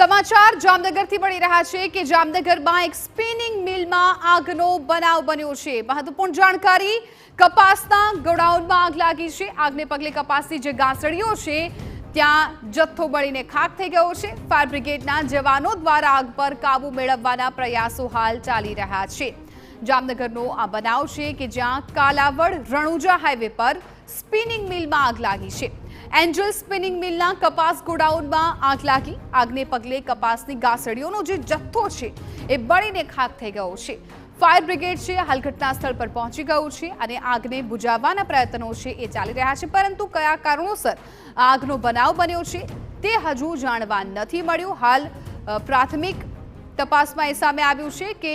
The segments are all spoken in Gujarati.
સમાચાર જામનગરથી મળી રહ્યા છે કે જામનગરમાં એક સ્પિનિંગ મિલમાં આગનો બનાવ બન્યો છે। મહત્વપૂર્ણ જાણકારી, કપાસના ગોડાઉનમાં આગ લાગી છે। આગને પગલે કપાસની જે ગાંસડીઓ છે ત્યાં જથ્થો બળીને ખાખ થઈ ગયો છે। ફાયર બ્રિગેડના જવાનો દ્વારા આગ પર કાબુ મેળવવાના પ્રયાસો હાલ ચાલી રહ્યા છે। જામનગરનો આ બનાવ છે કે જ્યાં કાલાવડ રણુજા હાઈવે પર સ્પિનિંગ મિલમાં આગ લાગી છે। એન્જલ સ્પિનિંગ મિલના કપાસ ગોડાઉનમાં આગ લાગી। આગને પગલે કપાસની ગાંસડીઓનો જે જથ્થો છે એ બળીને ખાખ થઈ ગયો છે। ફાયર બ્રિગેડ છે હાલ ઘટના સ્થળ પર પહોંચી ગયું છે અને આગને બુઝાવવાના પ્રયત્નો છે એ ચાલી રહ્યા છે, પરંતુ કયા કારણોસર આગનો બનાવ બન્યો છે તે હજુ જાણવા નથી મળ્યું। હાલ પ્રાથમિક તપાસમાં એ સામે આવ્યું છે કે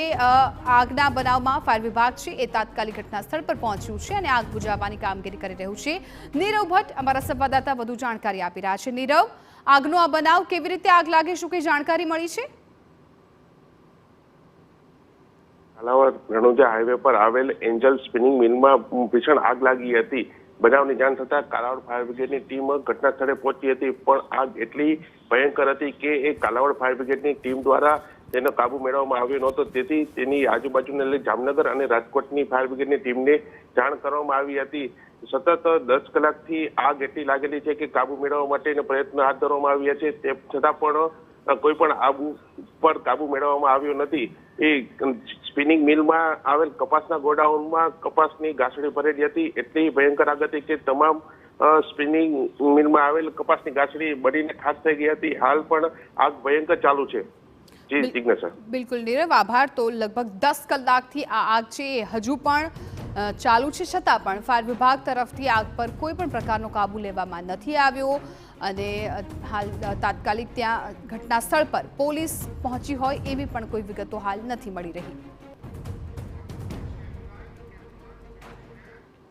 આગના બનાવમાં ફાયર વિભાગ છે એ તાત્કાલિક ઘટના સ્થળ પર પહોંચ્યું છે અને આગ બુઝાવવાની કામગીરી કરી રહ્યું છે। નીરવ ભટ્ટ અમારા સંવાદદાતા વધુ જાણકારી આપી રહ્યા છે। નીરવ, આગનો આ બનાવ કેવી રીતે આગ લાગે, શું કઈ જાણકારી મળી છે? કાલાવડ રણુજા હાઈવે પર આવેલ એન્જલ સ્પિનિંગ મિલમાં ભીષણ આગ લાગી હતી। બનાવની જાણ થતા કાલાવડ ફાયર બ્રિગેડની ટીમ ઘટના સ્થળે પહોંચી હતી, પણ આગ એટલી ભયંકર હતી કે એ કાલાવડ ફાયર બ્રિગેડની ટીમ દ્વારા તેનો કાબુ મેળવવામાં આવ્યો નહોતો। તેથી તેની આજુબાજુને લઈ જામનગર અને રાજકોટની ફાયર બ્રિગેડની ટીમને જાણ કરવામાં આવી હતી। સતત 10 કલાકથી આગ એટલી લાગેલી છે કે કાબુ મેળવવા માટેના પ્રયત્નો હાથ ધરવામાં આવ્યા છે, તે છતાં પણ કોઈ પણ આગ પર કાબુ મેળવવામાં આવ્યો નથી। એ સ્પિનિંગ મિલમાં આવેલ કપાસના ગોડાઉનમાં કપાસની ગાંસડી ભરેલી હતી। એટલી ભયંકર આગ હતી કે તમામ સ્પિનિંગ મિલમાં આવેલ કપાસની ગાંસડી બળીને ખાખ થઈ ગઈ હતી। હાલ પણ આગ ભયંકર ચાલુ છે। જી જિજ્ઞાસા। બિલકુલ નીરવ, આભાર। તો લગભગ 10 કલાકથી આ આગ છે એ હજુ પણ ચાલુ છે, છતાં પણ ફાયર વિભાગ તરફથી આગ પર કોઈ પણ પ્રકારનો કાબુ લેવામાં નથી આવ્યો અને હાલ તાત્કાલિક ત્યાં ઘટના સ્થળ પર પોલીસ પહોંચી હોય એવી પણ કોઈ વિગતો હાલ નથી મળી રહી।